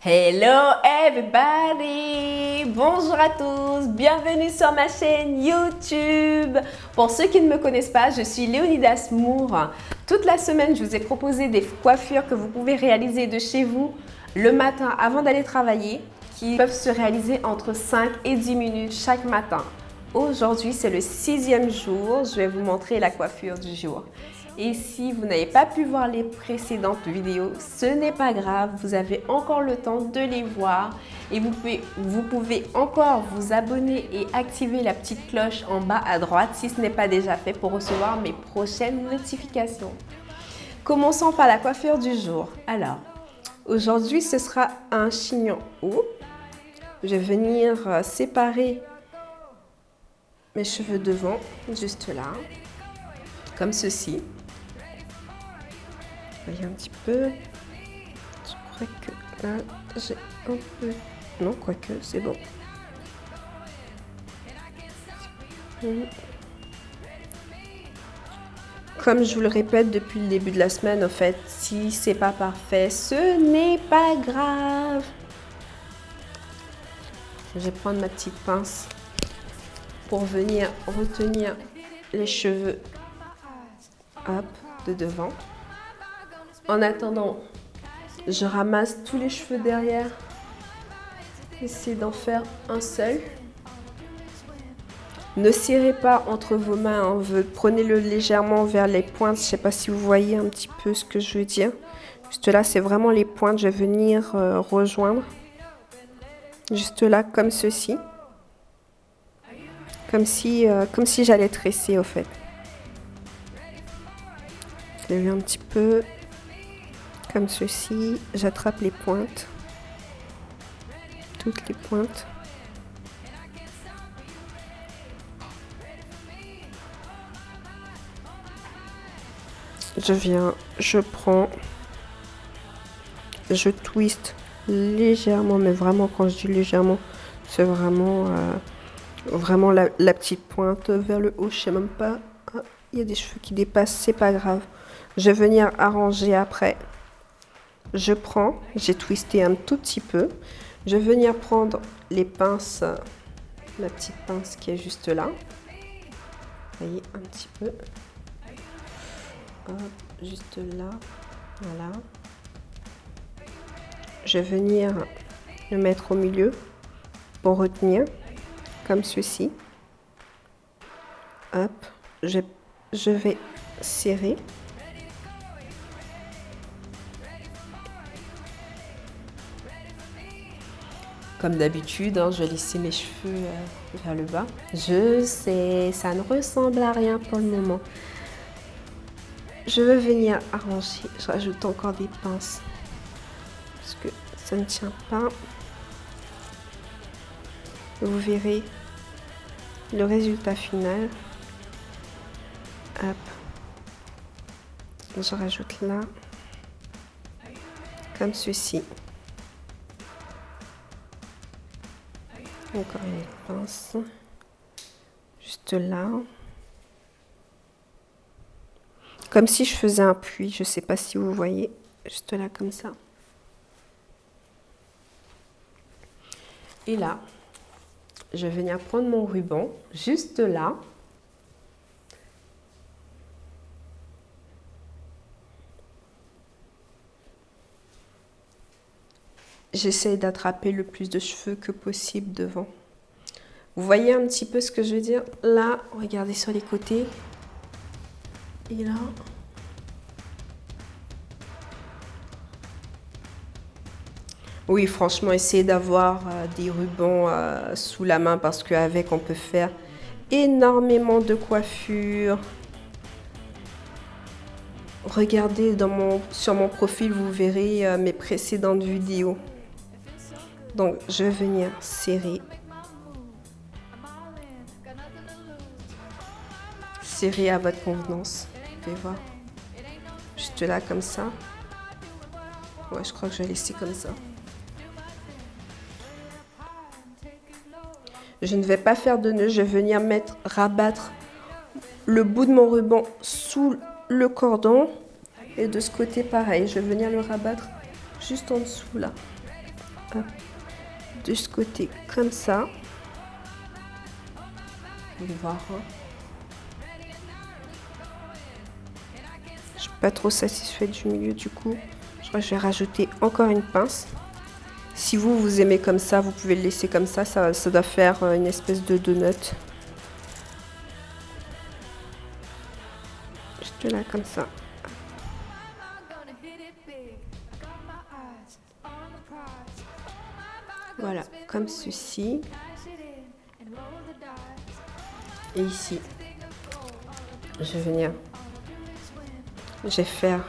Hello everybody! Bonjour à tous, bienvenue sur ma chaîne YouTube. Pour ceux qui ne me connaissent pas, je suis Léonidas Moore. Toute la semaine, je vous ai proposé des coiffures que vous pouvez réaliser de chez vous le matin avant d'aller travailler, qui peuvent se réaliser entre 5 et 10 minutes chaque matin. Aujourd'hui, c'est le 6e jour, je vais vous montrer la coiffure du jour. Et si vous n'avez pas pu voir les précédentes vidéos, ce n'est pas grave, vous avez encore le temps de les voir. Et vous pouvez encore vous abonner et activer la petite cloche en bas à droite si ce n'est pas déjà fait pour recevoir mes prochaines notifications. Commençons par la coiffure du jour. Alors, aujourd'hui ce sera un chignon haut. Je vais venir séparer mes cheveux devant, juste là, comme ceci. Voyez un petit peu. Je crois que là, j'ai un peu... Non, quoique, c'est bon. Comme je vous le répète depuis le début de la semaine, en fait, si c'est pas parfait, ce n'est pas grave. Je vais prendre ma petite pince pour venir retenir les cheveux, hop, de devant. En attendant, je ramasse tous les cheveux derrière. Essayez d'en faire un seul. Ne serrez pas entre vos mains, hein. Prenez-le légèrement vers les pointes. Je ne sais pas si vous voyez un petit peu ce que je veux dire. Juste là, c'est vraiment les pointes. Je vais venir rejoindre. Juste là, comme ceci. Comme si j'allais tresser, au fait. Je l'ai vu un petit peu. Comme ceci, j'attrape les pointes, toutes les pointes. Je viens, je prends, je twiste légèrement, mais vraiment quand je dis légèrement, c'est vraiment, vraiment la petite pointe vers le haut. Je sais même pas, ah, il y a des cheveux qui dépassent, c'est pas grave. Je vais venir arranger après. Je prends, j'ai twisté un tout petit peu. Je vais venir prendre les pinces, la petite pince qui est juste là. Vous voyez, un petit peu. Hop, juste là. Voilà. Je vais venir le mettre au milieu pour retenir, comme ceci. Hop, je vais serrer. Comme d'habitude, hein, je vais laisser mes cheveux vers le bas. Je sais, ça ne ressemble à rien pour le moment. Je vais venir arranger. Je rajoute encore des pinces. Parce que ça ne tient pas. Vous verrez le résultat final. Hop. Je rajoute là. Comme ceci. Encore une pince, juste là, comme si je faisais un puits, je ne sais pas si vous voyez, juste là comme ça. Et là, je vais venir prendre mon ruban, juste là. J'essaie d'attraper le plus de cheveux que possible devant. Vous voyez un petit peu ce que je veux dire? Là, regardez sur les côtés. Et là. Oui, franchement, essayez d'avoir des rubans sous la main parce qu'avec, on peut faire énormément de coiffures. Regardez sur mon profil, vous verrez mes précédentes vidéos. Donc, je vais venir serrer. Serrer à votre convenance. Vous pouvez voir. Juste là, comme ça. Ouais, je crois que je vais laisser comme ça. Je ne vais pas faire de nœud. Je vais venir rabattre le bout de mon ruban sous le cordon. Et de ce côté, pareil. Je vais venir le rabattre juste en dessous, là. Hop. De ce côté comme ça. Vous pouvez voir. Je suis pas trop satisfaite du milieu du coup. Je crois que je vais rajouter encore une pince. Si vous aimez comme ça, vous pouvez le laisser comme ça. Ça doit faire une espèce de donut. Juste là comme ça. Voilà, comme ceci. Et ici, je vais venir. Je vais faire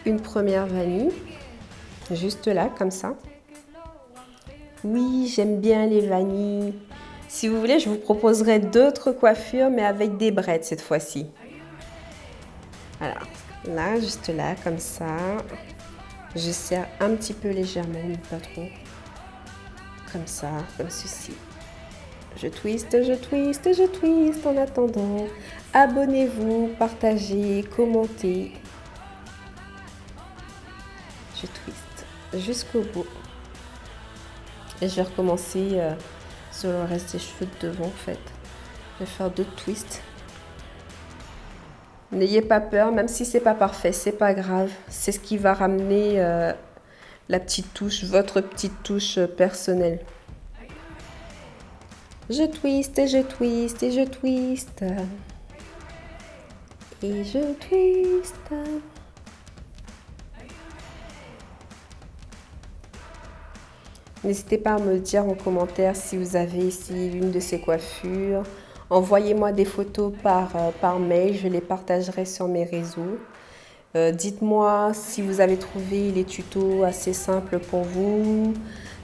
une première vanille. Juste là, comme ça. Oui, j'aime bien les vanilles. Si vous voulez, je vous proposerai d'autres coiffures, mais avec des braids cette fois-ci. Voilà. Là, juste là, comme ça. Je serre un petit peu légèrement, mais pas trop. Comme ça, comme ceci. Je twiste, je twiste, je twiste en attendant. Abonnez-vous, partagez, commentez. Je twiste jusqu'au bout. Et je vais recommencer sur le reste des cheveux de devant en fait. Je vais faire 2 twists. N'ayez pas peur, même si c'est pas parfait, c'est pas grave. C'est ce qui va ramener la petite touche, votre petite touche personnelle. Je twiste et je twiste et je twiste. Et je twiste. N'hésitez pas à me dire en commentaire si vous avez ici l'une de ces coiffures. Envoyez-moi des photos par mail, je les partagerai sur mes réseaux. Dites-moi si vous avez trouvé les tutos assez simples pour vous,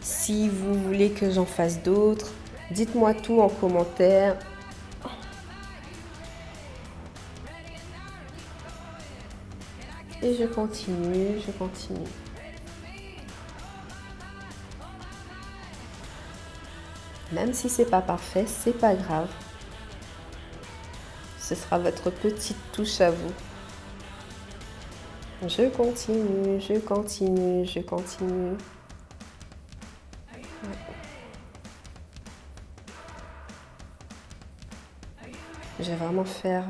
si vous voulez que j'en fasse d'autres. Dites-moi tout en commentaire. Et je continue, je continue. Même si c'est pas parfait, c'est pas grave. Ce sera votre petite touche à vous. Je continue, je continue, je continue. Ouais. Je vais vraiment faire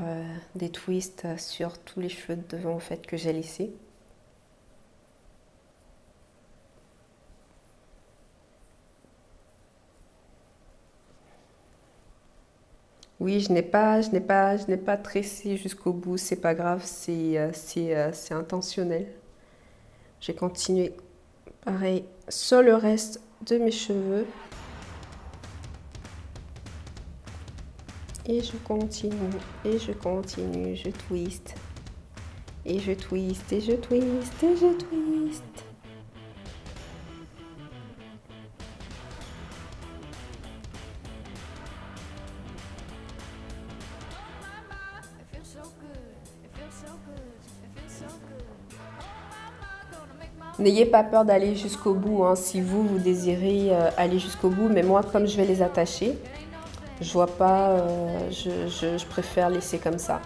des twists sur tous les cheveux de devant en fait que j'ai laissés. Oui, je n'ai pas tressé jusqu'au bout, c'est pas grave, c'est intentionnel. J'ai continué pareil sur le reste de mes cheveux. Et je continue, et je continue, je twiste. Et je twiste, et je twiste, et je twiste. N'ayez pas peur d'aller jusqu'au bout, hein, si vous désirez aller jusqu'au bout. Mais moi, comme je vais les attacher, je vois pas, je préfère laisser comme ça.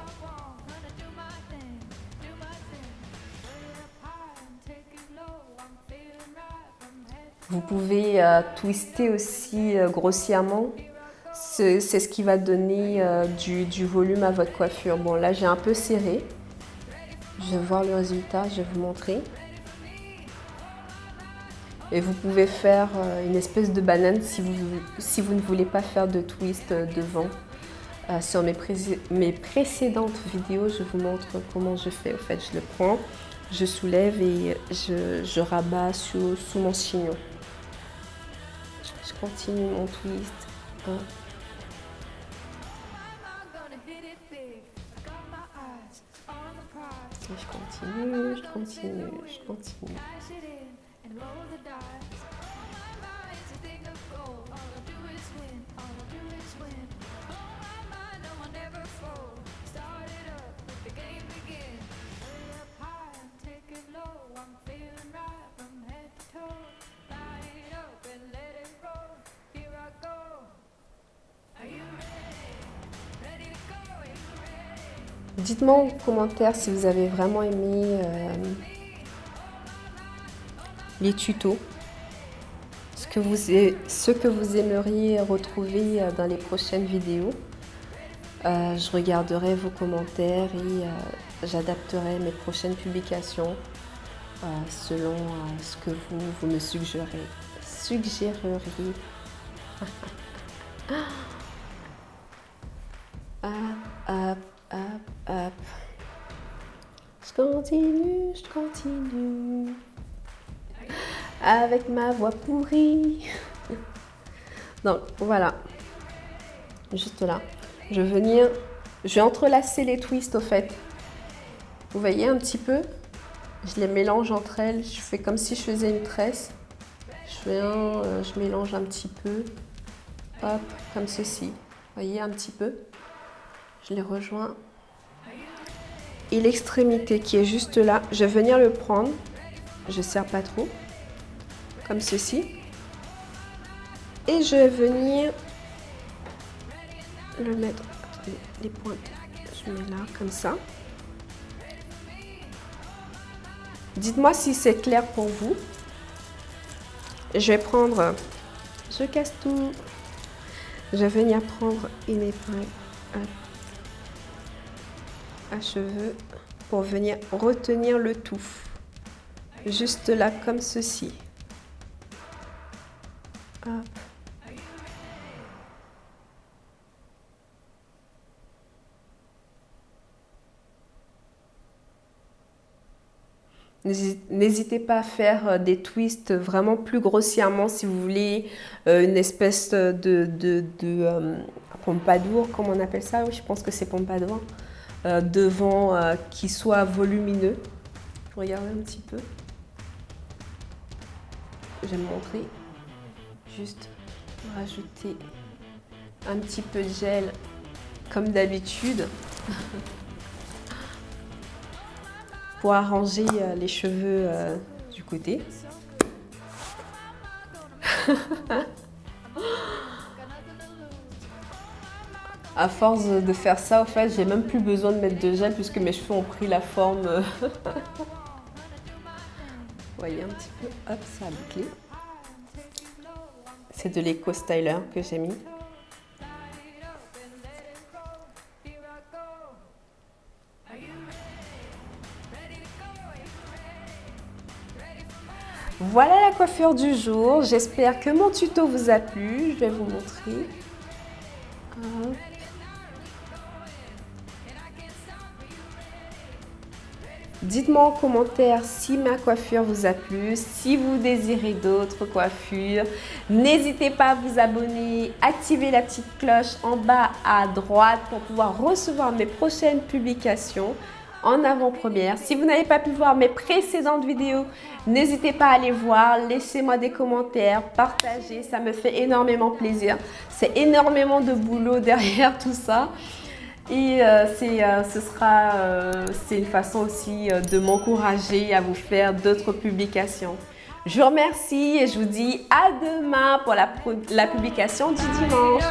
Vous pouvez twister aussi grossièrement. C'est ce qui va donner du volume à votre coiffure. Bon, là, j'ai un peu serré. Je vais voir le résultat, je vais vous montrer. Et vous pouvez faire une espèce de banane si vous ne voulez pas faire de twist devant. Sur mes précédentes vidéos, je vous montre comment je fais. En fait, je le prends, je soulève et je rabats sous mon chignon. Je continue mon twist. Hein. Je continue, je continue, je continue. Dites-moi en commentaire si vous avez vraiment aimé les tutos, ce que vous aimeriez retrouver dans les prochaines vidéos. Je regarderai vos commentaires et j'adapterai mes prochaines publications selon ce que vous me suggéreriez. Hop. Je continue. Avec ma voix pourrie. Donc voilà. Juste là. Je vais entrelacer les twists au fait. Vous voyez un petit peu? Je les mélange entre elles. Je fais comme si je faisais une tresse. Je mélange un petit peu. Hop, comme ceci. Vous voyez un petit peu? Je les rejoins. Et l'extrémité qui est juste là, je vais venir le prendre. Je ne serre pas trop. Comme ceci. Et je vais venir le mettre. Attendez, les pointes. Je mets là, comme ça. Dites-moi si c'est clair pour vous. Je vais prendre. Je casse tout. Je vais venir prendre une épingle à cheveux pour venir retenir le tout. Juste là, comme ceci. Hop. N'hésitez pas à faire des twists vraiment plus grossièrement si vous voulez une espèce de pompadour, comme on appelle ça. Oui, je pense que c'est pompadour. Devant qui soit volumineux. Regardez un petit peu. Je vais me montrer. Juste rajouter un petit peu de gel comme d'habitude. Pour arranger les cheveux du côté. À force de faire ça, en fait, j'ai même plus besoin de mettre de gel puisque mes cheveux ont pris la forme. Vous voyez un petit peu, hop, ça a bouclé. C'est de l'Eco Styler que j'ai mis. Voilà la coiffure du jour. J'espère que mon tuto vous a plu. Je vais vous montrer. Hop. Dites-moi en commentaire si ma coiffure vous a plu, si vous désirez d'autres coiffures. N'hésitez pas à vous abonner, activer la petite cloche en bas à droite pour pouvoir recevoir mes prochaines publications en avant-première. Si vous n'avez pas pu voir mes précédentes vidéos, n'hésitez pas à aller voir, laissez-moi des commentaires, partagez, ça me fait énormément plaisir. C'est énormément de boulot derrière tout ça. Et c'est une façon aussi de m'encourager à vous faire d'autres publications. Je vous remercie et je vous dis à demain pour la publication du dimanche.